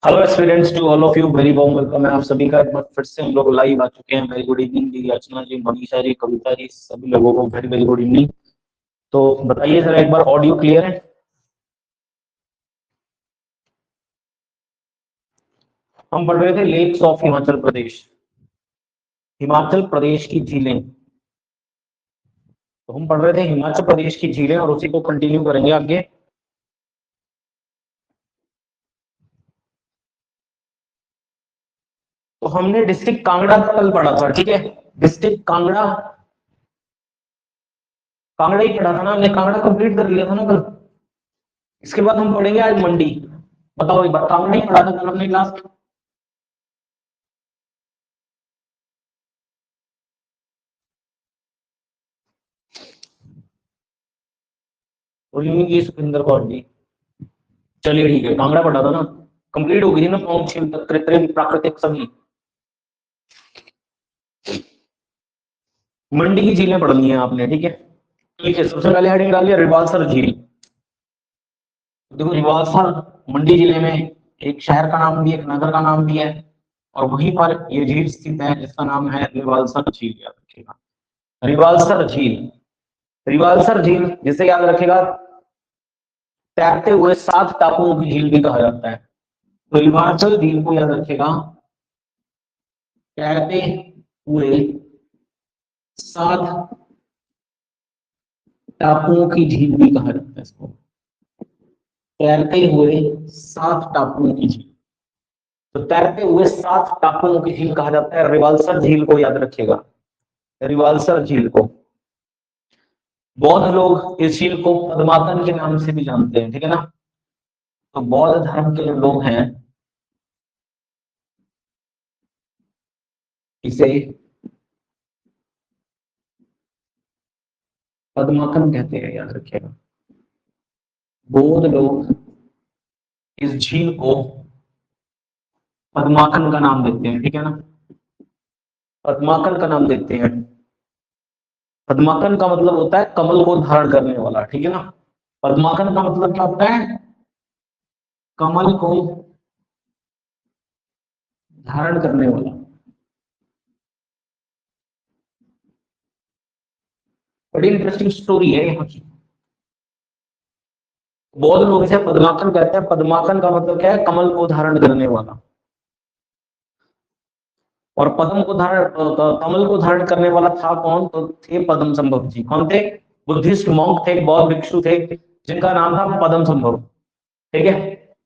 Hello students, to all of you very warm welcome है। आप सभी का एक बार फिर से हम लोग लाइव आ चुके हैं। वेरी गुड इवनिंग जी, अर्चना जी, मनीषा जी, कविता जी, सभी लोगों को वेरी वेरी गुड इवनिंग। तो बताइए जरा एक बार, ऑडियो क्लियर है? हम पढ़ रहे थे लेक्स ऑफ हिमाचल प्रदेश, हिमाचल प्रदेश की झीलें। तो हम पढ़ रहे थे हिमाचल प्रदेश की झीलें और उसी को कंटिन्यू करेंगे आगे। तो हमने डिस्ट्रिक्ट कांगड़ा का कल पढ़ा था, ठीक है। डिस्ट्रिक्ट कांगड़ा, कांगड़ा ही पढ़ा था ना हमने, कांगड़ा कंप्लीट कर लिया था ना कल। इसके बाद हम पढ़ेंगे आज मंडी। बताओ एक बार, कांगड़ा ही पढ़ा था कल हमने क्लास। और यूं की सुखिंदर कौर जी। चलिए ठीक है, कांगड़ा पढ़ा था ना, कंप्लीट हो गई थी ना फॉर्म छील तक, कृत्रिम प्राकृतिक सभी। मंडी की झीलें पढ़नी है आपने, ठीक है। ठीक है, सबसे पहले हेडिंग डालिए रिवाल्सर झील। देखो रिवाल्सर मंडी जिले में एक शहर का नाम भी है, एक नगर का नाम भी है, और वहीं पर ये झील स्थित है जिसका नाम है रिवाल्सर झील। याद रखिएगा, रिवाल्सर झील। रिवाल्सर झील जिसे याद रखेगा, तैरते हुए 7 टापुओं की झील भी कहा जाता है। तो रिवाल्सर झील को याद रखेगा, तैरते हुए 7 टापुओं की झील भी कहा जाता है इसको। तैरते हुए 7 टापुओं की झील। तो तैरते हुए 7 टापुओं की झील कहा जाता है रिवाल्सर झील को, याद रखिएगा, रिवाल्सर झील को। बौद्ध लोग इस झील को पद्मातन के नाम से भी जानते हैं, ठीक है ना। तो बौद्ध धर्म के जो लोग हैं इसे पद्माकन कहते हैं, याद रखिएगा। बौद्ध लोग इस झील को पद्माकन का नाम देते हैं, ठीक है ना, पद्माकन का नाम देते हैं। पद्माकन का मतलब होता है कमल को धारण करने वाला, ठीक है ना। पद्माकन का मतलब क्या होता है? कमल को धारण करने वाला। बड़ी इंटरेस्टिंग स्टोरी है यहाँ की। बौद्ध लोग इसे पद्माकन कहते हैं। पद्माकन का मतलब क्या है? कमल को धारण करने वाला। और पद्म को धारण, कमल को धारण करने वाला था कौन? तो थे पद्म संभव जी। कौन थे? बुद्धिस्ट मॉन्क थे, बौद्ध भिक्षु थे, जिनका नाम था पद्म संभव, ठीक है।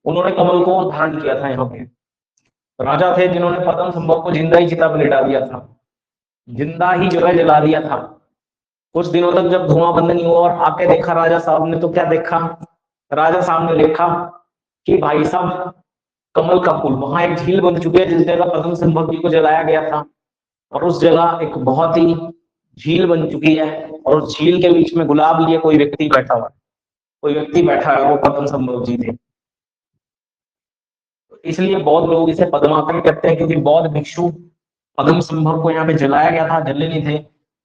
उन्होंने कमल को धारण किया था। यहाँ पे राजा थे जिन्होंने पद्म संभव को जिंदा ही चिता पर लिटा दिया था, जिंदा ही जो है जला दिया था। कुछ दिनों तक जब धुआं बंद नहीं हुआ और आके देखा राजा साहब ने, तो क्या देखा? राजा साहब ने देखा कि भाई साहब, कमल का फूल, वहां एक झील बन चुकी है जिस जगह पद्म संभव जी को जलाया गया था, और उस जगह एक बहुत ही झील बन चुकी है, और उस झील के बीच में गुलाब लिए कोई व्यक्ति बैठा हुआ, कोई व्यक्ति बैठा है, वो पद्म संभव जी थे। इसलिए बौद्ध लोग इसे पद्माकर कहते हैं, क्योंकि बौद्ध भिक्षु पद्म संभव को यहाँ पे जलाया गया था, जले नहीं थे,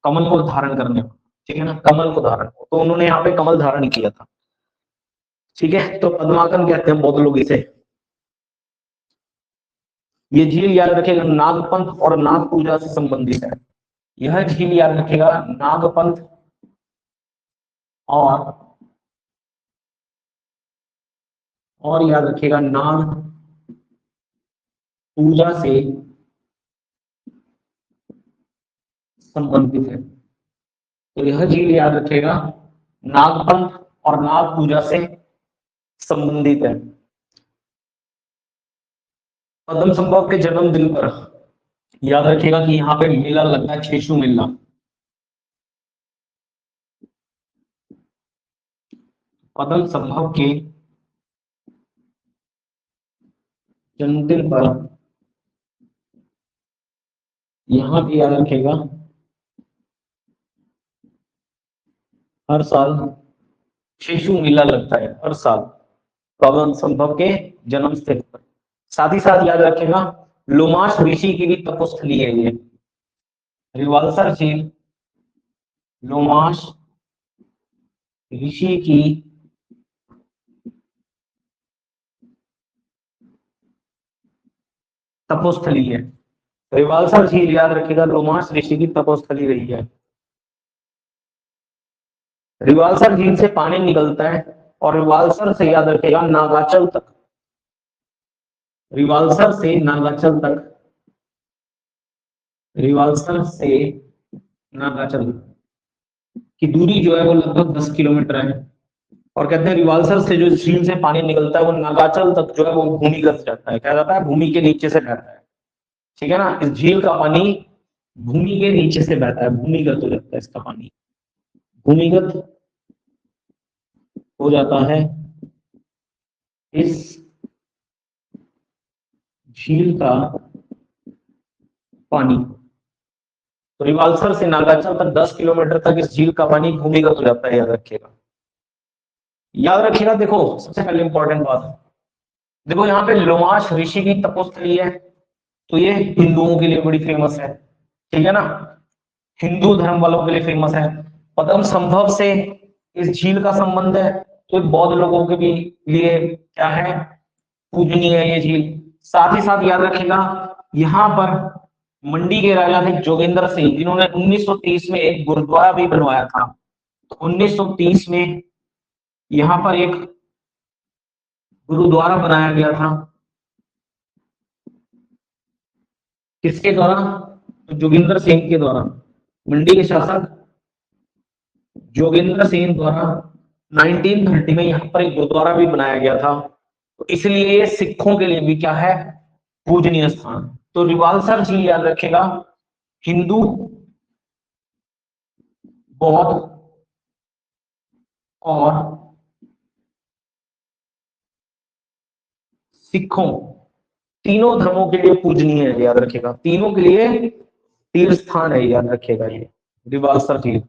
कमल को धारण करने, ठीक है ना, कमल को धारण, तो उन्होंने यहाँ पे कमल धारण किया था, ठीक है। तो पद्माकन कहते हैं बौद्ध लोग इसे। ये झील याद रखेगा नागपंथ और नाग पूजा से संबंधित है। यह झील याद रखेगा नागपंथ और याद रखेगा नाग पूजा से संबंधित है। तो यह झील याद रखेगा नागपंथ और नाग पूजा से संबंधित है। पद्म संभव के जन्मदिन पर याद रखेगा कि यहाँ पे मेला लगता है, छेशु मेला। पद्म संभव के जन्मदिन पर यहाँ भी याद रखेगा हर साल छेशु मेला लगता है, हर साल पवन संभव के जन्म स्थल पर। साथ ही साथ याद रखेगा लोमाश ऋषि की भी तपोस्थली है ये, रिवाल्सर झील लोमाश ऋषि की तपोस्थली है। रिवाल्सर झील याद रखिएगा लोमास ऋषि की तपोस्थली रही है। रिवाल्सर झील से पानी निकलता है और रिवाल्सर से याद रखिएगा नागाचल तक, रिवाल्सर से नागाचल तक, रिवाल्सर से नागाचल की दूरी जो है वो लगभग 10 किलोमीटर है। और कहते हैं रिवाल्सर से जो झील से पानी निकलता है वो नागाचल तक जो है वो भूमिगत जाता है, क्या जाता है, भूमि के नीचे से बहता है। ठीक है ना, इस झील का पानी भूमि के नीचे से बहता है, भूमिगत हो जाता है इसका पानी, भूमिगत हो जाता है इस झील का पानी। तो रिवाल्सर से नागाचल तक 10 किलोमीटर तक इस झील का पानी भूमिगत हो जाता है, याद रखिएगा। याद रखिएगा, देखो सबसे पहले इंपॉर्टेंट बात, देखो यहाँ पे लोमाश ऋषि की तपोस्थली है, तो ये हिंदुओं के लिए बड़ी फेमस है, ठीक है ना, हिंदू धर्म वालों के लिए फेमस है। पद्म संभव से इस झील का संबंध है, तो बौद्ध लोगों के भी लिए क्या है, पूजनीय है ये झील। साथ ही साथ याद रखिएगा यहाँ पर मंडी के राजा थे जोगेंद्र सिंह, जिन्होंने 1930 में एक गुरुद्वारा भी बनवाया था। तो 1930 में यहाँ पर एक गुरुद्वारा बनाया गया था, किसके द्वारा, तो जोगिंदर सिंह के द्वारा, मंडी के शासक जोगेंद्र सिंह द्वारा 1930 में यहाँ पर एक गुरुद्वारा भी बनाया गया था। तो इसलिए ये सिखों के लिए भी क्या है, पूजनीय स्थान। तो रिवाल्सर झील याद रखेगा हिंदू, बौद्ध और सिखों तीनों धर्मों के लिए पूजनीय है, याद रखेगा, तीनों के लिए तीर्थ स्थान है, याद रखेगा ये रिवाल्सर झील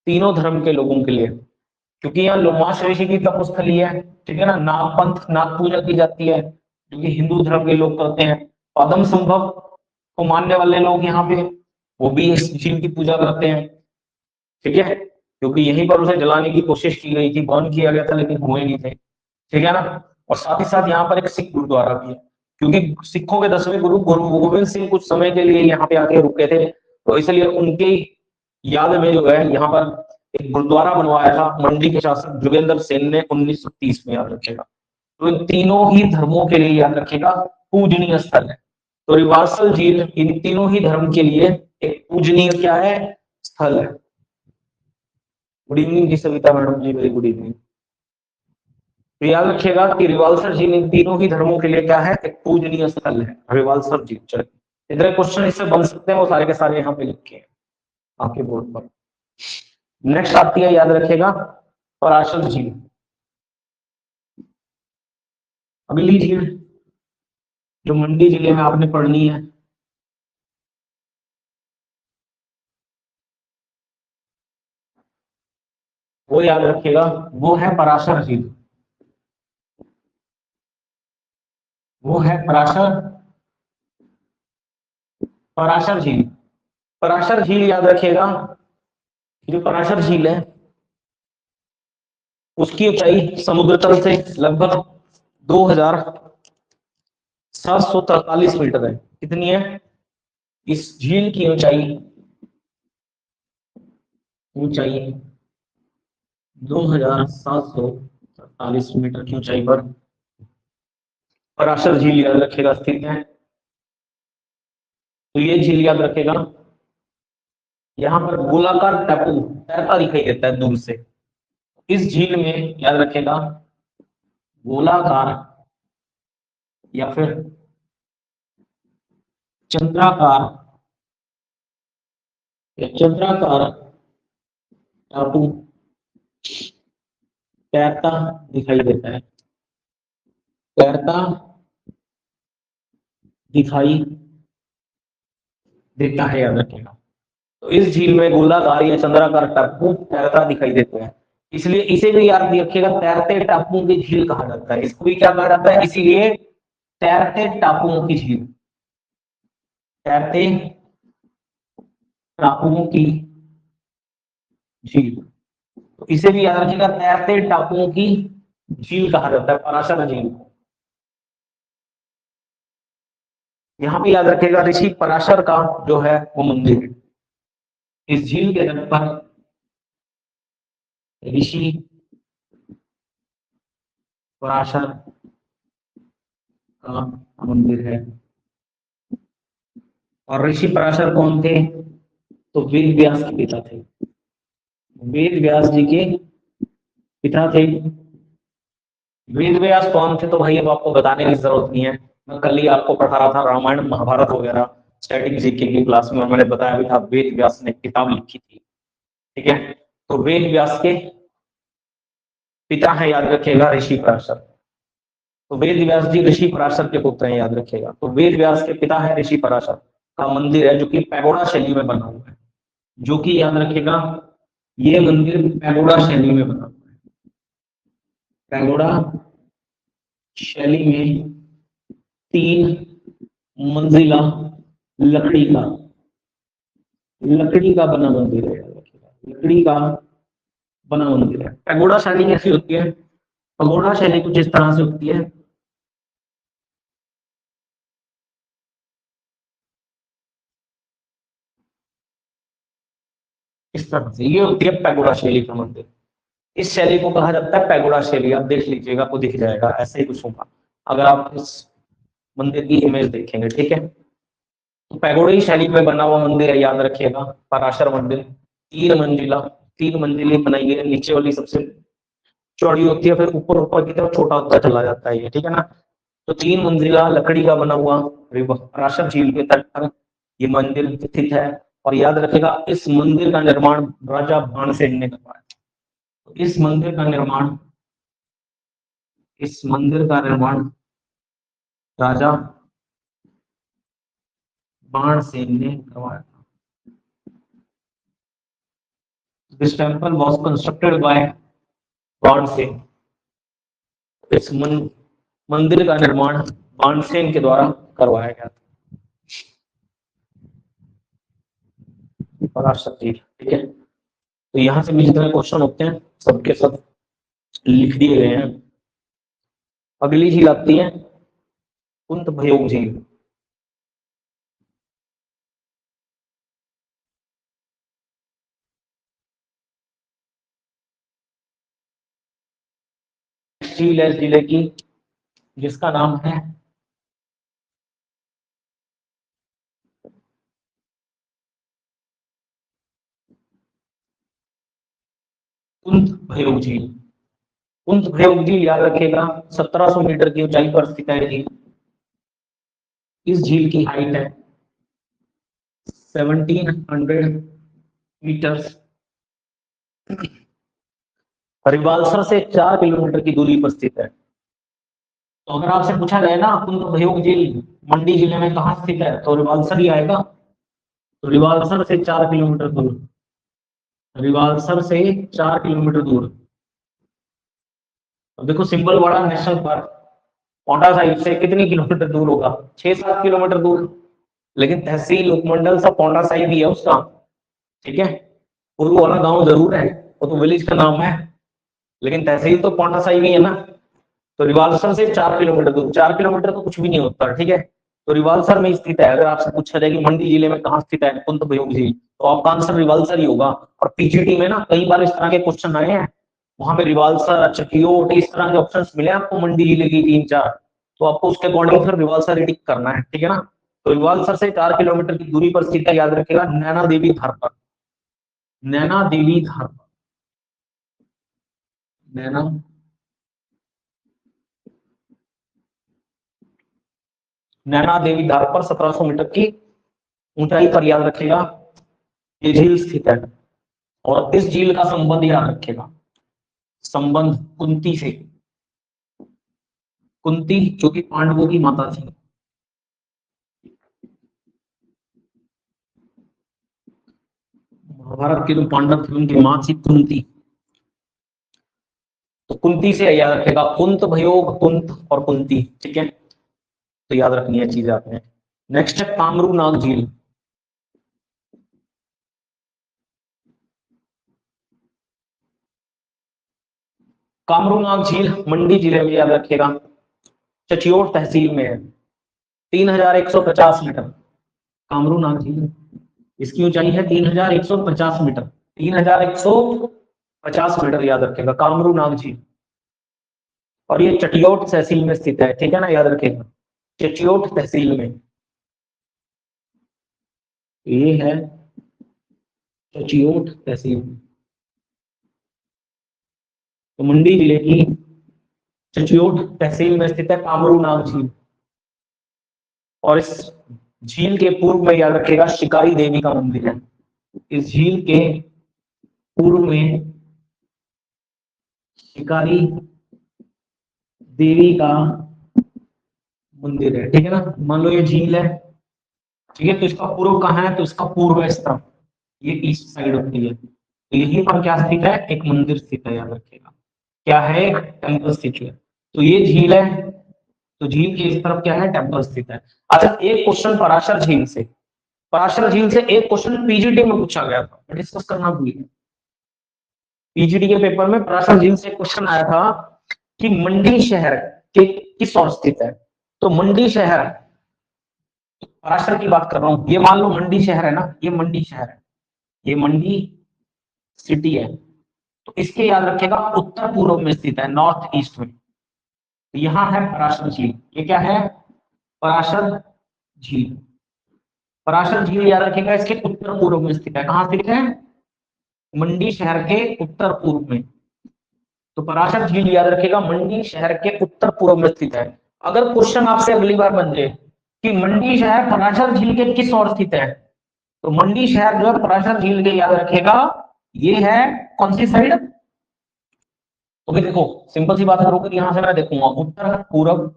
तीनों धर्म के लोगों के लिए, क्योंकि यहाँ लोमाश ऋषि की तपोस्थली है, ठीक है ना, नागपंथ नाग पूजा की जाती है जो कि हिंदू धर्म के लोग करते हैं। पद्म संभव को मानने वाले लोग यहाँ पे वो भी इस झील की पूजा करते हैं, ठीक है, क्योंकि यहीं पर उसे जलाने की कोशिश की गई थी, बर्न किया गया था लेकिन हुए नहीं थे, ठीक है ना। और साथ ही साथ यहाँ पर एक सिख गुरुद्वारा भी है, क्योंकि सिखों के 10वें गुरु गुरु गोविंद सिंह कुछ समय के लिए यहाँ पे आके रुके थे, तो इसलिए उनके याद में जो है यहाँ पर एक गुरुद्वारा बनवाया था मंडी के शासक जोगेंद्र सेन ने 1930 में, याद रखेगा। तो इन तीनों ही धर्मों के लिए याद रखेगा पूजनीय स्थल है। तो रिवाल्सर झील इन तीनों ही धर्म के लिए एक पूजनीय क्या है, स्थल है। गुड इवनिंग जी सविता मैडम जी, वेरी गुड इवनिंग। तो याद रखिएगा कि रिवाल्सर झील इन तीनों ही धर्मों के लिए क्या है, एक पूजनीय स्थल है रिवाल्सर झील। चलिए इधर क्वेश्चन इससे बन सकते हैं, वो सारे के सारे यहाँ पे लिखे हैं आपके बोर्ड पर। नेक्स्ट आती है, याद रखिएगा, पराशर झील। अगली झील जो मंडी जिले में आपने पढ़नी है, वो याद रखिएगा, वो है पराशर झील, वो है पराशर पराशर झील। पराशर झील याद रखिएगा, जो पराशर झील है उसकी ऊंचाई समुद्र तल से लगभग 2743 मीटर है। कितनी है इस झील की ऊंचाई, ऊंचाई 2743 मीटर की ऊंचाई पर पराशर झील याद रखेगा स्थित है। तो ये झील याद रखेगा, यहाँ पर गोलाकार टापू तैरता दिखाई देता है दूर से। इस झील में याद रखेगा गोलाकार या फिर चंद्राकार या चंद्राकार टापू तैरता दिखाई देता है, तैरता दिखाई देता है, याद रखेगा। तो इस झील में गोलाकार या चंद्राकार टापू तैरता दिखाई देते हैं, इसलिए इसे भी याद रखिएगा तैरते टापुओं की झील कहा जाता है। इसको भी क्या कहा जाता है, इसीलिए तैरते टापुओं की झील, तैरते टापुओं की झील। तो इसे भी याद रखिएगा तैरते टापुओं की झील कहा जाता है, पराशर झील। यहाँ पे याद रखेगा ऋषि पराशर का जो है वो मंदिर है। इस झील के तट पर ऋषि पराशर का मंदिर है। और ऋषि पराशर कौन थे? तो वेद व्यास के पिता थे। वेद व्यास जी के पिता थे। वेद व्यास कौन थे तो भाई अब आपको बताने की जरूरत नहीं है। मैं कल ही आपको पढ़ा रहा था रामायण महाभारत वगैरह स्टैटिक जीके की क्लास में, मैंने बताया भी था वेद व्यास ने किताब लिखी थी। ठीक है, तो वेद व्यास के पिता है, याद रखिएगा, ऋषि पराशर। तो वेद व्यास जी ऋषि पराशर के पुत्र हैं, याद रखिएगा। तो वेद व्यास के पिता है ऋषि पराशर का मंदिर है जो कि पैगोडा शैली में बना हुआ है। जो कि याद रखिएगा ये मंदिर पैगोडा शैली में बना हुआ है। पैगोडा शैली में 3 मंजिला लकड़ी का बना मंदिर है। लकड़ी का बना मंदिर है। पैगोडा शैली कैसी होती है? पैगोडा शैली कुछ इस तरह से होती है। इस तरह से ये होती है पैगोडा शैली का मंदिर। इस शैली को कहा जाता है पैगोडा शैली। आप देख लीजिएगा, आपको दिख जाएगा ऐसे ही कुछ होगा अगर आप इस मंदिर की इमेज देखेंगे। ठीक है, तो पैगोडा शैली में बना हुआ मंदिर है, याद रखिएगा, पराशर मंदिर। 3 मंजिला, 3 मंजिलें बनाई गई है। नीचे वाली सबसे चौड़ी होती है, फिर ऊपर ऊपर की तरफ छोटा होता चला जाता है ये। ठीक है ना? तो 3 मंजिला लकड़ी का बना हुआ पराशर झील के तट पर ये मंदिर स्थित है। और याद रखेगा इस मंदिर का निर्माण राजा बाणसेन ने करवाया। तो इस मंदिर का निर्माण राजा बाणसेन ने करवाया था। This temple was constructed by Banasen. इस मंदिर का निर्माण बाणसेन के द्वारा करवाया गया था। पराशर झील। ठीक है, तो यहाँ से भी जितने क्वेश्चन होते हैं सबके सब लिख दिए गए हैं। अगली झील आती है कुंत भयोग झील। झील है जिले की जिसका नाम है कुंत भयोग झील। कुंत भयोग झील याद रखिएगा 1700 मीटर की ऊंचाई पर स्थित है झील। इस झील की हाइट है 1700 मीटर्स। रिवाल्सर से 4 किलोमीटर की दूरी पर स्थित है। तो अगर आपसे पूछा जाए ना कुंत भयोग झील मंडी जिले में कहाँ स्थित है तो रिवाल्सर ही आएगा। तो रिवाल्सर से 4 किलोमीटर दूर, रिवाल्सर से 4 किलोमीटर दूर। अब देखो सिंबल बड़ा नेशनल पार्क पौंटा साहिब से कितनी किलोमीटर दूर होगा? 6-7 किलोमीटर दूर। लेकिन तहसील उपमंडल सब पौंटा साहिब ही है उसका। ठीक है, पूर्व वाला गांव जरूर है, वो तो विलेज का नाम है, लेकिन तहसील तो पौंटा साहिब ही है ना। तो रिवाल्सर से 4 किलोमीटर दूर, 4 किलोमीटर तो कुछ भी नहीं होता। ठीक है, तो रिवाल्सर में स्थित है। अगर आपसे पूछा जाए कि मंडी जिले में कहाँ स्थित है कुंत भयोग झील, तो आपका आंसर रिवाल्सर ही होगा। और पीजीटी में ना कई बार इस तरह के क्वेश्चन आए हैं, वहां पे रिवाल्सर, चकियोट, इस तरह के ऑप्शंस मिले आपको मंडी जिले की 3-4, तो आपको उसके अकॉर्डिंग फिर रिवाल्सर ही टिक करना है। ठीक है ना? तो रिवाल्सर से 4 किलोमीटर की दूरी पर स्थित है, याद रखेगा, नैना देवी धार पर। नैना देवी धार पर, नैना नैना देवी धार पर 1700 मीटर की ऊंचाई पर, याद रखेगा, ये झील स्थित है। और इस झील का संबंध याद रखेगा, संबंध कुंती से। कुंती जो कि पांडवों की माता थी। महाभारत के जो पांडव थे उनकी मां थी कुंती। तो कुंती से याद रखेगा, कुंत भयोग, कुंत और कुंती। ठीक है, तो याद रखनी है चीजें आपने। नेक्स्ट है कामरू नाग झील। कामरू नाग झील मंडी जिले में, याद रखेगा, चचियोट तहसील में है। 3150 मीटर कामरू नाग झील, इसकी ऊंचाई है 3150 मीटर, 3150 मीटर याद रखेगा, कामरू नाग झील। और ये चटियोट तहसील में स्थित है, ठीक है ना, याद रखेगा, चटियोट तहसील में। ये है चटियोट तहसील, तो मंडी जिले की चटियोट तहसील में स्थित है कामरू नाग झील। और इस झील के पूर्व में याद रखेगा शिकारी देवी का मंदिर है, इस झील के पूर्व में शिकारी देवी का मंदिर है, ठीक है ना। मान लो ये झील है, ठीक है, तो इसका पूर्व कहाँ है, तो इसका पूर्व है इस तरफ, ये ईस्ट साइड होती है, तो यहीं पर क्या स्थित है, एक मंदिर स्थित है, याद रखेगा, क्या है, टेम्पल स्थित है। तो ये झील है, तो झील के इस तरफ क्या है, टेम्पल स्थित है। अच्छा, एक क्वेश्चन पराशर झील से, पराशर झील से एक क्वेश्चन पीजीटी में पूछा गया था, डिस्कस करना भूल गया। पीजीटी के पेपर में पराशर झील से क्वेश्चन आया था कि मंडी शहर के किस ओर स्थित है। तो मंडी शहर, पराशर की बात कर रहा हूं, ये मान लो मंडी शहर है ना, ये मंडी शहर है, ये मंडी सिटी है, तो इसके याद रखेगा उत्तर पूर्व में स्थित है, नॉर्थ ईस्ट में। तो यहां है पराशर झील, ये क्या है, पराशर झील। पराशर झील याद रखेगा इसके उत्तर पूर्व में स्थित है, कहां स्थित है, मंडी शहर के उत्तर पूर्व में। तो पराशर झील याद रखेगा मंडी शहर के उत्तर पूर्व में स्थित है। अगर क्वेश्चन आपसे अगली बार बन जाए कि मंडी शहर पराशर झील के किस ओर स्थित है, तो मंडी शहर जो है पराशर झील के याद रखेगा ये है कौन सी साइड। तो देखो सिंपल सी बात करोगे, यहां से मैं देखूंगा उत्तर पूर्व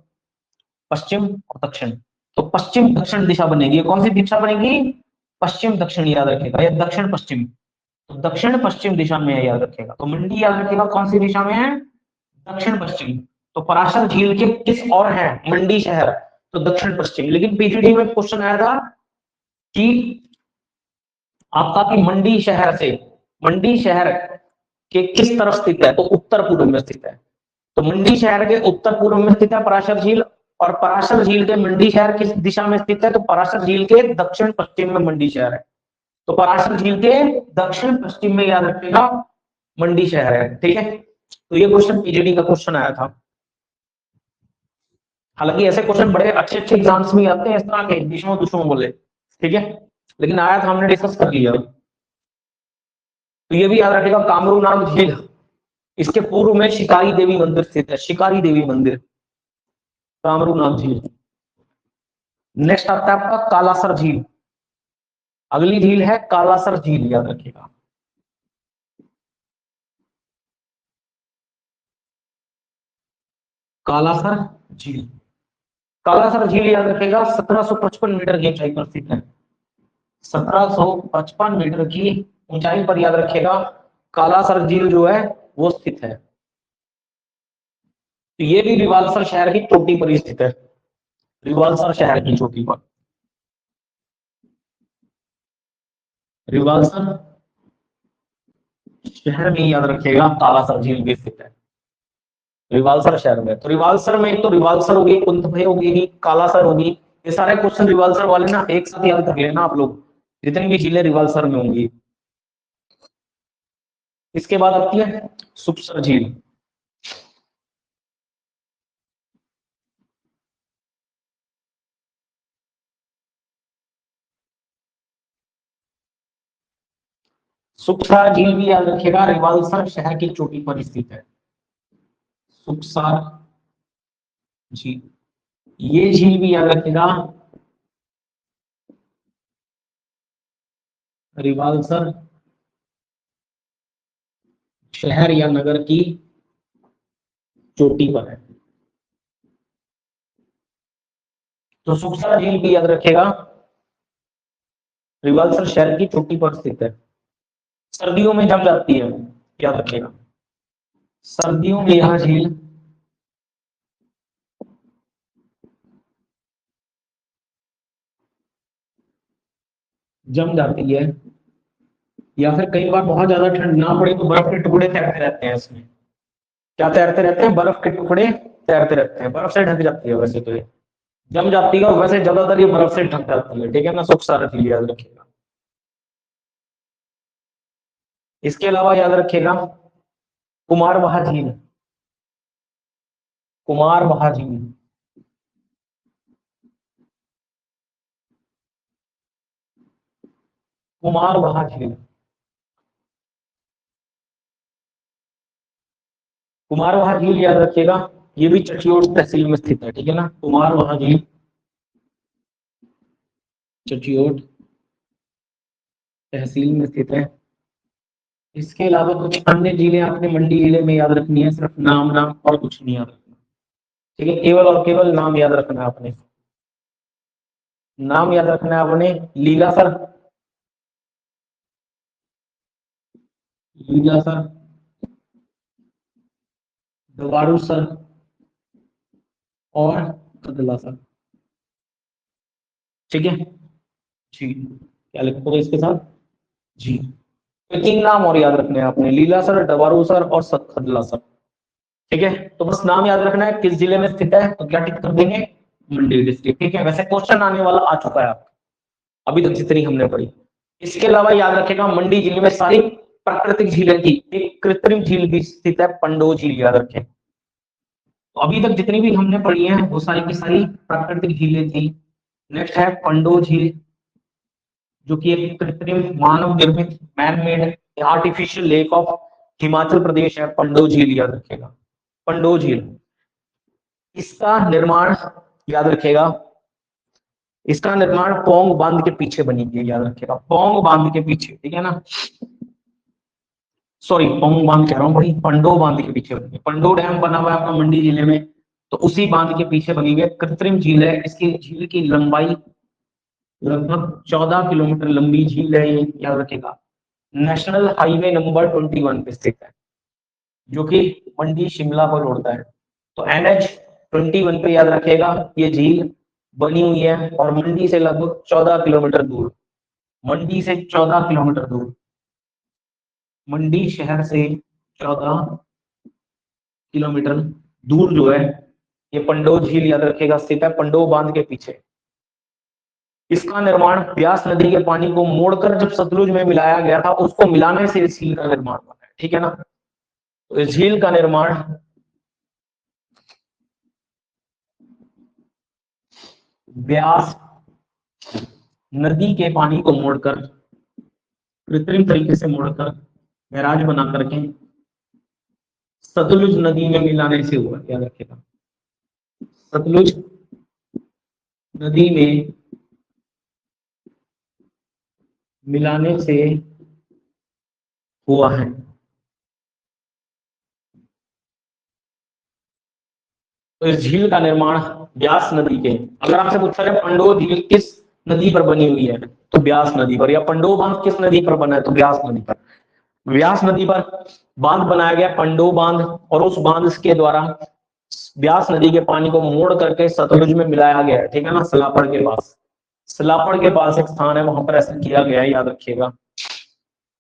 पश्चिम और दक्षिण, तो पश्चिम दक्षिण दिशा बनेगी, कौन सी दिशा बनेगी, पश्चिम दक्षिण याद रखेगा, या दक्षिण पश्चिम, तो दक्षिण पश्चिम दिशा में है, याद रखेगा। तो मंडी याद रखेगा कौन सी दिशा में है, दक्षिण पश्चिम। तो पराशर झील के किस ओर है मंडी शहर, तो दक्षिण पश्चिम। लेकिन पीजीडी में क्वेश्चन आया था कि आपका कि मंडी शहर से, मंडी शहर के किस तरफ स्थित है, तो उत्तर पूर्व में स्थित है। तो मंडी शहर के उत्तर पूर्व में स्थित है पराशर झील, और पराशर झील के मंडी शहर किस दिशा में स्थित है, तो पराशर झील के दक्षिण पश्चिम में मंडी शहर है। तो पराशर झील के दक्षिण पश्चिम में याद रखिएगा मंडी शहर है, ठीक है। तो ये क्वेश्चन पीजीडी का क्वेश्चन आया था। हालांकि ऐसे क्वेश्चन बड़े अच्छे अच्छे एग्जाम्स में आते हैं इस तरह के दुश्मन दुश्मन बोले, ठीक है, लेकिन आया था, हमने डिस्कस कर लिया। तो ये भी याद रखिएगा कामरू नाग झील, इसके पूर्व में शिकारी देवी मंदिर स्थित है, शिकारी देवी मंदिर, कामरू नाग झील। नेक्स्ट आता है आपका कालासर झील, अगली झील है कालासर झील, याद रखिएगा। कालासर झील, कालासर झील याद रखेगा 1755 मीटर की ऊंचाई पर स्थित है, 1755 मीटर की ऊंचाई पर याद रखेगा कालासर झील जो है वो स्थित है। तो ये भी रिवालसर शहर की चोटी पर स्थित है, रिवालसर शहर की चोटी पर, रिवालसर शहर में याद रखेगा कालासर झील भी स्थित है, रिवालसर शहर में। तो रिवालसर में तो रिवालसर होगी, कुंतभय होगी, कालासर होगी, ये सारे क्वेश्चन रिवालसर वाले ना एक साथ याद कर लेना आप लोग, जितनी भी झीलें रिवालसर में होंगी। इसके बाद आती है सुखसर झील, सुखसर झील भी याद रखिएगा रिवालसर शहर की चोटी पर स्थित है, सुखसर झील, ये झील भी याद रखिएगा रिवालसर शहर या नगर की चोटी पर है। तो सुखसर झील भी याद रखेगा रिवालसर शहर की चोटी पर स्थित है, सर्दियों में जम जाती है, याद रखेगा, सर्दियों में यह झील जम जाती है, या फिर कई बार बहुत ज्यादा ठंड ना पड़े तो बर्फ के टुकड़े तैरते रहते हैं इसमें, क्या तैरते रहते हैं, बर्फ के टुकड़े तैरते रहते हैं, बर्फ से ढक जाती है वैसे तो ये। जम जाती है, वैसे ज्यादातर ये बर्फ से ढक जाती है, ठीक है ना, सुख सारा झील याद रखिएगा। इसके अलावा याद रखिएगा कुमारवाहा झील, कुमारवाहा झील, कुमारवाहा झील, कुमारवाहा झील याद रखिएगा, ये भी चटियोट तहसील में स्थित है, ठीक है ना, कुमारवाहा झील चटियोट तहसील में स्थित है। इसके अलावा कुछ अन्य झीलें आपने मंडी जिले में याद रखनी है, सिर्फ नाम नाम और कुछ नहीं याद रखना, ठीक है, केवल और केवल नाम याद रखना है आपने, नाम याद रखना है आपने, लीलासर, लीलासर, दवारूसर और कदलासर, ठीक है जी। क्या लिखोगे इसके साथ, जी। तो तीन नाम और याद रखने हैं आपने, लीलासर, डवारूसर और खदलासर, ठीक है। तो बस नाम याद रखना है, किस जिले में स्थित है, तो क्या टिक कर देंगे, मंडी डिस्ट्रिक्ट, ठीक है। वैसे क्वेश्चन आने वाला आ चुका है आपका, अभी तक जितनी हमने पढ़ी। इसके अलावा याद रखेगा मंडी जिले में सारी प्राकृतिक झीलें थी, एक कृत्रिम झील भी स्थित है, पंडो झील, याद रखें। तो अभी तक जितनी भी हमने पढ़ी है वो सारी की सारी प्राकृतिक झीलें थी। नेक्स्ट है पंडो झील, जो कि एक कृत्रिम मानव निर्मित man made artificial lake of Himachal Pradesh है, पंडो झील, याद रखेगा, पंडो झील। इसका निर्माण याद रखेगा, इसका निर्माण पोंग बांध के पीछे बनी है, याद रखेगा, पोंग बांध के पीछे, ठीक है ना, सॉरी पोंग बांध कह रहा हूँ भाई, पंडो बांध के पीछे बनी है। पंडो डैम बना हुआ है आपका मंडी जिले में, तो उसी बांध के पीछे बनी हुई है, कृत्रिम झील है। इसकी झील की लंबाई लगभग 14 किलोमीटर लंबी झील है ये, याद रखेगा। नेशनल हाईवे नंबर 21 पे स्थित है, जो कि मंडी शिमला पर उड़ता है। तो NH 21 पे याद रखेगा ये झील बनी हुई है, और मंडी से लगभग 14 किलोमीटर दूर, मंडी से 14 किलोमीटर दूर, मंडी शहर से 14 किलोमीटर दूर जो है ये पंडो झील, याद रखेगा, स्थित है पंडो बांध के पीछे। इसका निर्माण ब्यास नदी के पानी को मोड़कर जब सतलुज में मिलाया गया था, उसको मिलाने से इस झील का निर्माण हुआ है, ठीक है ना। तो इस झील का निर्माण ब्यास नदी के पानी को मोड़कर, कृत्रिम तरीके से मोड़कर, बैराज बना करके सतलुज नदी में मिलाने से हुआ, याद रखेगा, सतलुज नदी में मिलाने से हुआ है। तो इस झील का निर्माण ब्यास नदी के, अगर आपसे पूछा जाए पंडो झील किस नदी पर बनी हुई है, तो ब्यास नदी पर, या पंडो बांध किस नदी पर बना है, तो ब्यास नदी पर। व्यास नदी पर बांध बनाया गया, पंडो बांध, और उस बांध के द्वारा ब्यास नदी के पानी को मोड़ करके सतलुज में मिलाया गया है, ठीक है ना, सलापड़ के पास, सलापड़ के पास एक स्थान है, वहां पर ऐसा किया गया है, याद रखिएगा,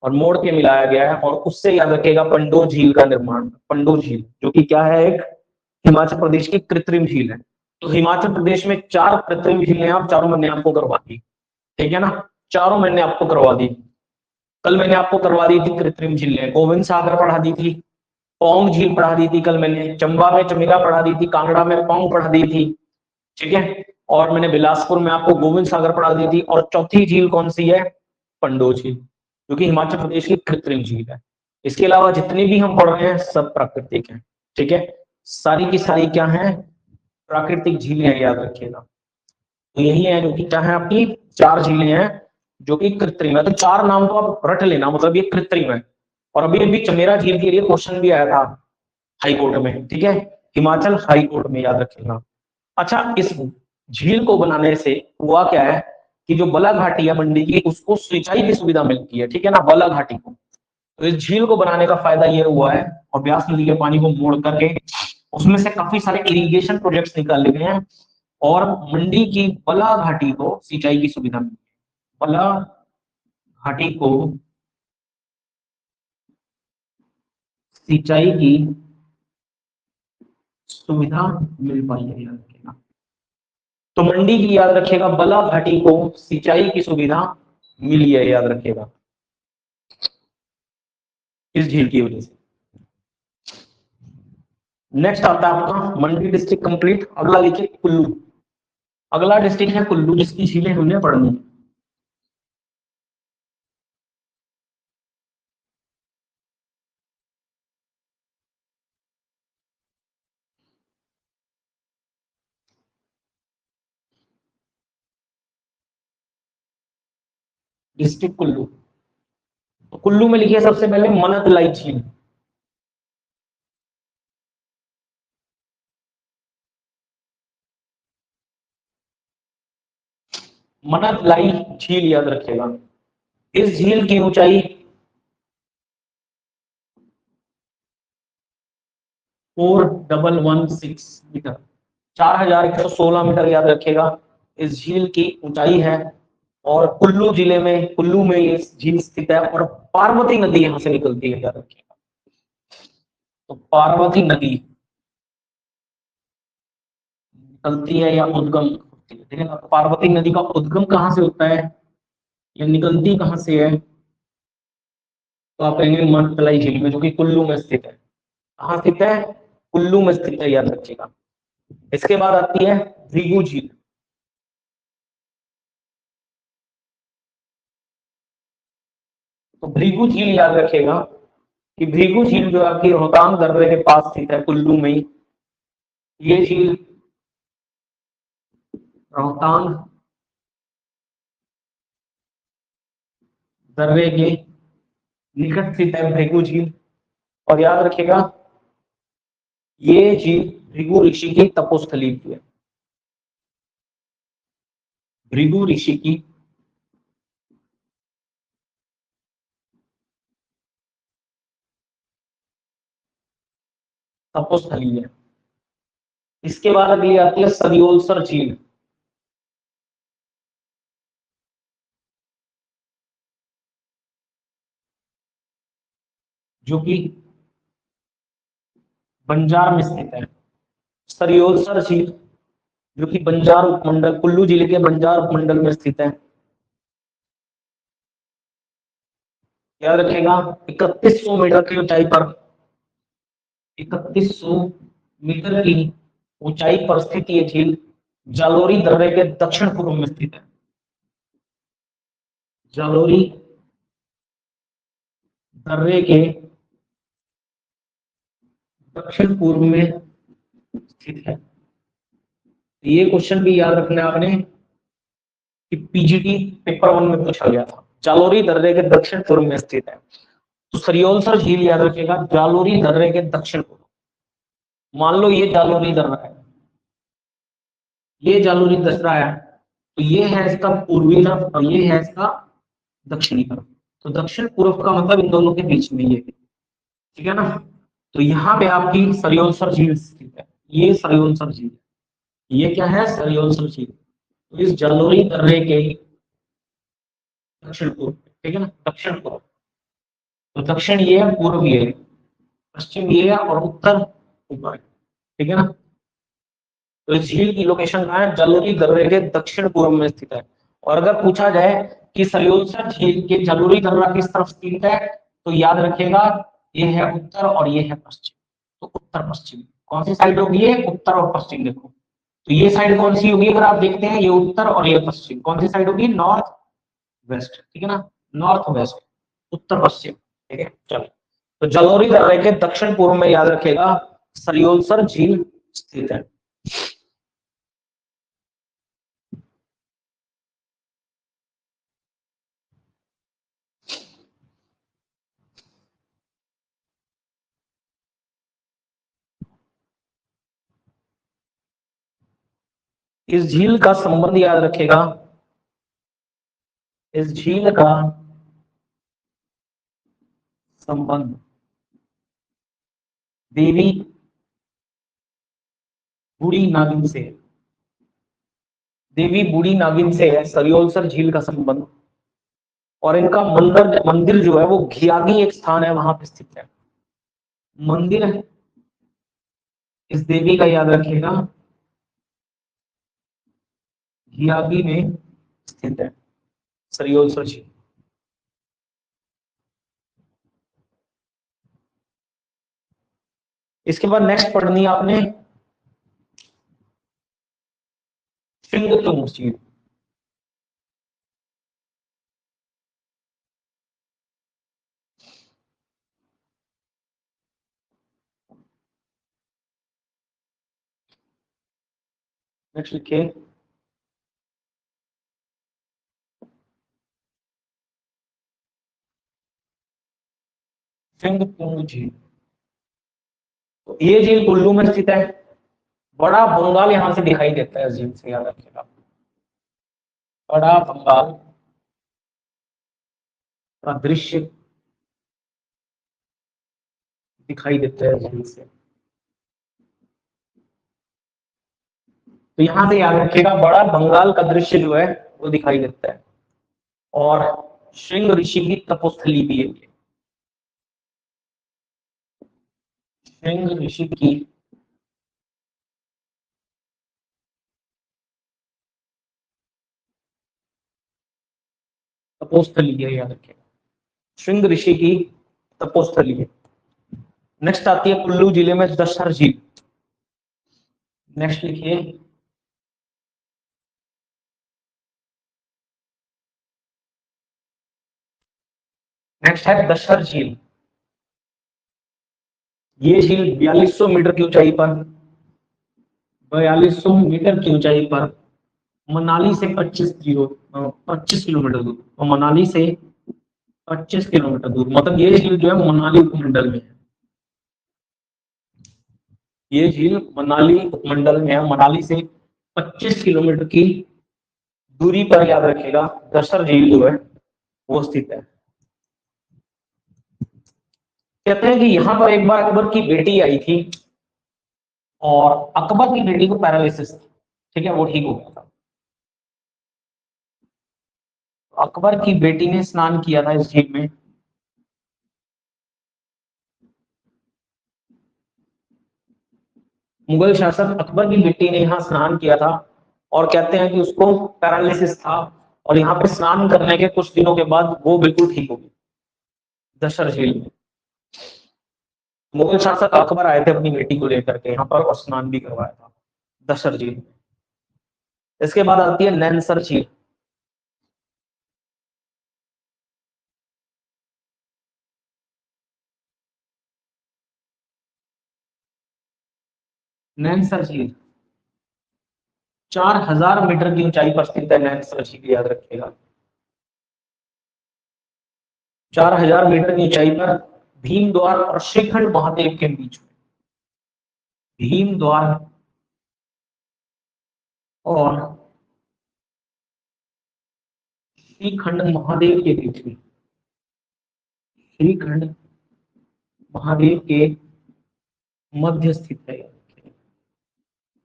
और मोड़ के मिलाया गया है, और उससे याद रखिएगा पंडो झील का निर्माण, पंडो झील जो कि क्या है, एक हिमाचल प्रदेश की कृत्रिम झील है। तो हिमाचल प्रदेश में 4 कृत्रिम झीलें, आप चारों मैंने आपको करवा दी, ठीक है ना, चारों मैंने आपको करवा दी। कल मैंने आपको करवा दी थी कृत्रिम झीलें, गोविंद सागर पढ़ा दी थी, पोंग झील पढ़ा दी थी कल मैंने, चंबा में चमेरा पढ़ा दी थी, कांगड़ा में पोंग पढ़ा दी थी, ठीक है, और मैंने बिलासपुर में आपको गोविंद सागर पढ़ा दी थी, और चौथी झील कौन सी है, पंडो झील, जो कि हिमाचल प्रदेश की कृत्रिम झील है। इसके अलावा जितनी भी हम पढ़ रहे हैं सब प्राकृतिक है, ठीक है, सारी की सारी क्या है, प्राकृतिक झीलें हैं, याद रखिएगा। तो यही है जो कि क्या है, आपकी 4 झीलें हैं जो कि कृत्रिम है। तो 4 नाम तो आप रट लेना, मतलब ये कृत्रिम है। और अभी अभी चमेरा झील के लिए क्वेश्चन भी आया था हाई कोर्ट में, ठीक है, हिमाचल हाई कोर्ट में, याद रखिएगा। अच्छा, इस झील को बनाने से हुआ क्या है कि जो बला घाटी है मंडी की, उसको सिंचाई की सुविधा मिलती है, ठीक है ना, बला घाटी को। तो इस झील को बनाने का फायदा ये हुआ है, और ब्यास नदी के पानी को मोड़ करके उसमें से काफी सारे इरिगेशन प्रोजेक्ट्स निकाले गए हैं, और मंडी की बला घाटी को सिंचाई की सुविधा मिली है, बला घाटी को सिंचाई की सुविधा मिल पाई है, याद रखिएगा। तो मंडी की याद रखिएगा, बला घाटी को सिंचाई की सुविधा मिली है, याद रखिएगा इस झील की वजह से। नेक्स्ट आता है आपका मंडी डिस्ट्रिक्ट कंप्लीट। अगला लिखिए कुल्लू। अगला डिस्ट्रिक्ट है कुल्लू, जिसकी झीलें हमने पढ़नी। डिस्ट्रिक्ट कुल्लू, तो कुल्लू में लिखिए सबसे पहले मनतलाई झील। मनतलाई झील याद रखिएगा। इस झील की ऊंचाई 4116 मीटर, 4116 मीटर याद रखिएगा इस झील की ऊंचाई है। और कुल्लू जिले में, कुल्लू में ये झील स्थित है, और पार्वती नदी यहां से निकलती है, याद रखिएगा। तो पार्वती नदी निकलती है या उद्गम होती है, ठीक है ना। तो पार्वती नदी का उद्गम कहां से होता है या निकलती कहां से है, तो आप कहेंगे मनतलाई झील में, जो कि कुल्लू में स्थित है। कहां स्थित है? कुल्लू में स्थित है, याद रखिएगा। इसके बाद आती है भृगु झील। तो भृगु झील याद रखिएगा कि भृगु झील जो आपकी रोहतांग दर्रे के पास स्थित है, कुल्लू में ही। ये झील रोहतांग दर्रे के निकट स्थित है भृगु झील। और याद रखिएगा ये झील भृगु ऋषि की तपोस्थली भी है। भृगु ऋषि की तपोस्थली है। इसके बाद अगली आती है सरियोलसर झील। जो कि बंजार में स्थित है। सरियोलसर झील जो कि बंजार उपमंडल, कुल्लू जिले के बंजार उपमंडल में स्थित है। याद रखेगा 3100 मीटर की ऊंचाई पर, 3100 मीटर की ऊंचाई पर स्थित ये झील जालोरी दर्रे के दक्षिण पूर्व में स्थित है। जालोरी दर्रे के दक्षिण पूर्व में स्थित है। ये क्वेश्चन भी याद रखना है आपने कि पीजीटी पेपर 1 में पूछा गया था। जालोरी दर्रे के दक्षिण पूर्व में स्थित है। तो सरियोलसर झील याद रखिएगा, जालोरी दर्रे के दक्षिण पूर्व। मान लो ये जालोरी दर्रा है, ये जालोरी दर्रा है, तो ये है इसका पूर्वी तरफ और ये है इसका दक्षिणी तरफ। तो दक्षिण पूर्व का मतलब इन दोनों के बीच में ये, ठीक है ना। तो यहाँ पे आपकी सरियोलसर झील स्थित है। ये सरियोलसर झील, ये क्या है? सरियोलसर झील। तो इस जालोरी दर्रे के दक्षिण पूर्व, ठीक है ना, दक्षिण पूर्व। तो दक्षिण ये है, पूर्व ये है, पश्चिम ये है, और उत्तर ऊपर है, ठीक है ना। तो इस झील की लोकेशन कहाँ है? जालोरी दर्रे के दक्षिण पूर्व में स्थित है। और अगर पूछा जाए कि सरियोलसर झील के जालोरी दर्रा किस तरफ स्थित है, तो याद रखिएगा ये है उत्तर और ये है पश्चिम। तो उत्तर पश्चिम कौन सी साइड होगी? ये उत्तर और पश्चिम। देखो तो ये साइड कौन सी होगी? अगर आप देखते हैं ये उत्तर और ये पश्चिम, कौन सी साइड होगी? नॉर्थ वेस्ट, ठीक है ना, नॉर्थ वेस्ट, उत्तर पश्चिम, ठीक है। चलो, तो जालोरी दर्रे के दक्षिण पूर्व में याद रखेगा सरियोलसर झील स्थित है। इस झील का संबंध याद रखेगा, इस झील का संबंध देवी बूढ़ी नागिन से, देवी बूढ़ी नागिन से है सरियोलसर झील का संबंध। और इनका मंदिर, मंदिर जो है वो घियागी एक स्थान है, वहां पे स्थित है मंदिर। इस देवी का याद रखिएगा घियागी में स्थित है सरयोलसर झील। इसके बाद नेक्स्ट पढ़नी है आपने सिंगतुंग झील। नेक्स्ट लिखिए सिंगतुंग झील। तो ये झील कुल्लू में स्थित है। बड़ा बंगाल यहां से दिखाई देता है, झील से याद रखिएगा, बड़ा बंगाल का दृश्य दिखाई देता है झील से। तो यहां से याद रखिएगा बड़ा बंगाल का दृश्य जो है वो दिखाई देता है। और श्रृंग ऋषि की तपोस्थली भी है। श्रृंग ऋषि की तपोस्थली है, याद रखिएगा श्रृंग ऋषि की तपोस्थली है। नेक्स्ट आती है कुल्लू जिले में दशहर झील। नेक्स्ट लिखिए नेक्स्ट है दशहर झील। ये झील 4200 मीटर की ऊंचाई पर 4200 मीटर की ऊंचाई पर मनाली से 25 किलोमीटर दूर, और मनाली से 25 किलोमीटर दूर, मतलब ये झील जो है मनाली उपमंडल में है। ये झील मनाली उपमंडल में है। मनाली से 25 किलोमीटर की दूरी पर याद रखिएगा दशहर झील जो है वो स्थित है। कहते हैं कि यहाँ पर एक बार अकबर की बेटी आई थी और अकबर की बेटी को पैरालिसिस थी, ठीक है, वो ठीक हो गया था। अकबर की बेटी ने स्नान किया था इस झील में। मुगल शासक अकबर की बेटी ने यहाँ स्नान किया था और कहते हैं कि उसको पैरालिसिस था, और यहाँ पे स्नान करने के कुछ दिनों के बाद वो बिल्कुल ठीक हो गई दशहर झील में। मुगल शासक अकबर आए थे अपनी बेटी को लेकर के यहाँ पर और स्नान भी करवाया था दशहर झील में। इसके बाद आती है नैनसर झील। नैनसर झील 4000 मीटर की ऊंचाई पर स्थित है। नैनसर झील याद रखिएगा 4000 मीटर की ऊंचाई पर भीम द्वार और श्रीखंड महादेव के बीच में। भीम द्वार और श्रीखंड महादेव के बीच में, श्रीखंड महादेव के मध्य स्थित है।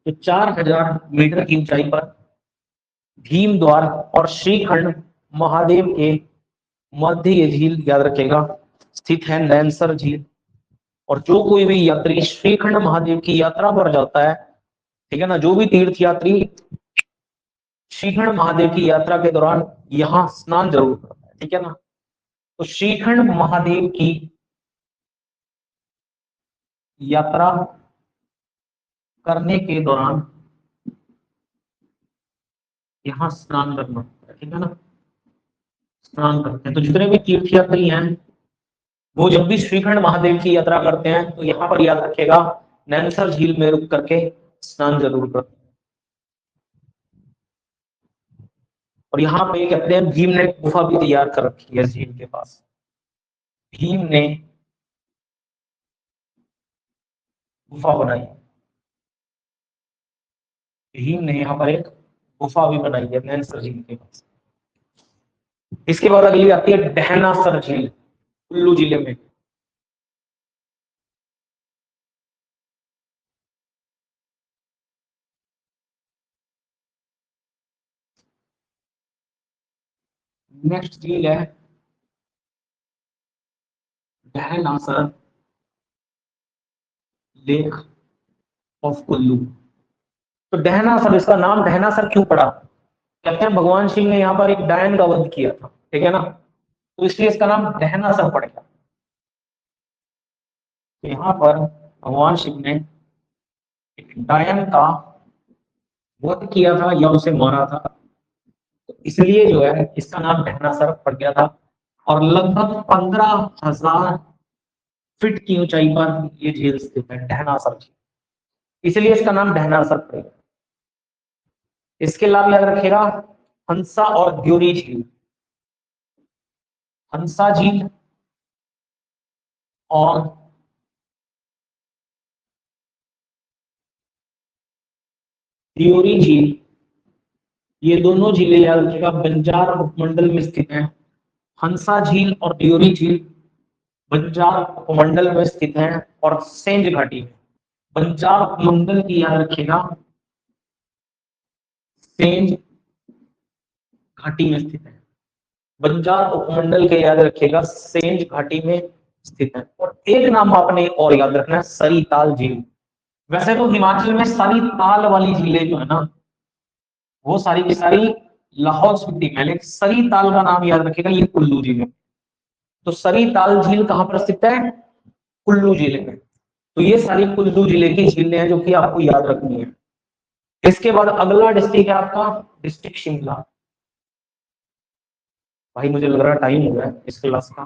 तो 4000 मीटर की ऊंचाई पर भीम द्वार और श्रीखंड महादेव के मध्य ये झील याद रखेगा स्थित है नैनसर झील। और जो कोई भी यात्री श्रीखंड महादेव की यात्रा पर जाता है, ठीक है ना, जो भी तीर्थ यात्री श्रीखंड महादेव की यात्रा के दौरान यहाँ स्नान जरूर करता है, ठीक है ना। तो श्रीखंड महादेव की यात्रा करने के दौरान यहाँ स्नान करना होता है, ठीक है ना, स्नान करते हैं। तो जितने भी तीर्थ यात्री हैं वो जब भी श्रीखंड महादेव की यात्रा करते हैं तो यहाँ पर याद रखेगा नैनसर झील में रुक करके स्नान जरूर करते हैं। और यहाँ पे कहते हैं भीम ने गुफा भी तैयार कर रखी है झील के पास। भीम ने गुफा बनाई, भीम ने यहाँ पर एक गुफा भी बनाई है नैनसर झील के पास। इसके बाद अगली आती है डहनासर झील कुल्लू जिले में। नेक्स्ट झील है डहनासर लेक ऑफ कुल्लू। तो डहनासर, इसका नाम डहनासर क्यों पड़ा? कहते हैं भगवान शिव ने यहाँ पर एक डायन का वध किया था, ठीक है ना, तो इसलिए इसका नाम दहनासर पड़ गया। तो यहाँ पर भगवान शिव ने एक डायन का वध किया था या उसे मारा था, तो इसलिए जो है इसका नाम दहनासर पड़ गया था। और लगभग 15,000 फीट की ऊंचाई पर ये झील स्थित है, दहनासर झील, इसलिए इसका नाम दहनासर पड़ेगा। इसके अलावा याद रखिएगा हंसा और द्योरी झील, हंसा झील और द्योरी झील, ये दोनों झीलें याद रखिएगा बंजार उपमंडल में स्थित हैं। हंसा झील और द्योरी झील बंजार उपमंडल में स्थित हैं और सेंज घाटी में, बंजार उपमंडल की याद रखिएगा सेंज घाटी में स्थित है, बंजार उपमंडल के याद रखिएगा सेंज घाटी में स्थित है। और एक नाम आपने और याद रखना है, सरिताल झील। वैसे तो हिमाचल में सरिताल वाली झीलें जो है ना वो सारी की सारी लाहौल स्पीति में, लेकिन सरिताल का नाम याद रखिएगा ये कुल्लू जिले में। तो सरिताल झील कहां पर स्थित है, कुल्लू जिले में। तो ये सारी कुल्लू जिले की झीलें हैं जो कि आपको याद रखनी है। इसके बाद अगला डिस्ट्रिक्ट है आपका डिस्ट्रिक्ट शिमला। भाई मुझे लग रहा है टाइम हो गया है इस क्लास का।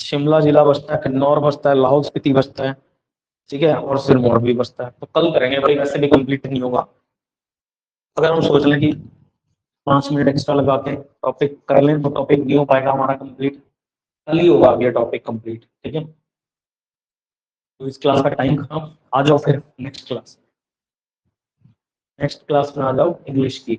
शिमला जिला बचता है, किन्नौर बचता है, लाहौल स्पीति बचता है, ठीक है, और सिरमौर भी बचता है। तो कल करेंगे भाई, वैसे भी कंप्लीट नहीं होगा। अगर हम सोच लें कि 5 मिनट एक्स्ट्रा लगा के टॉपिक कर लें तो टॉपिक नहीं हो पाएगा हमारा कंप्लीट, कल ही होगा ये टॉपिक कंप्लीट, ठीक है। तो इस क्लास का टाइम खत्म, आ जाओ फिर नेक्स्ट क्लास में आ जाओ इंग्लिश की।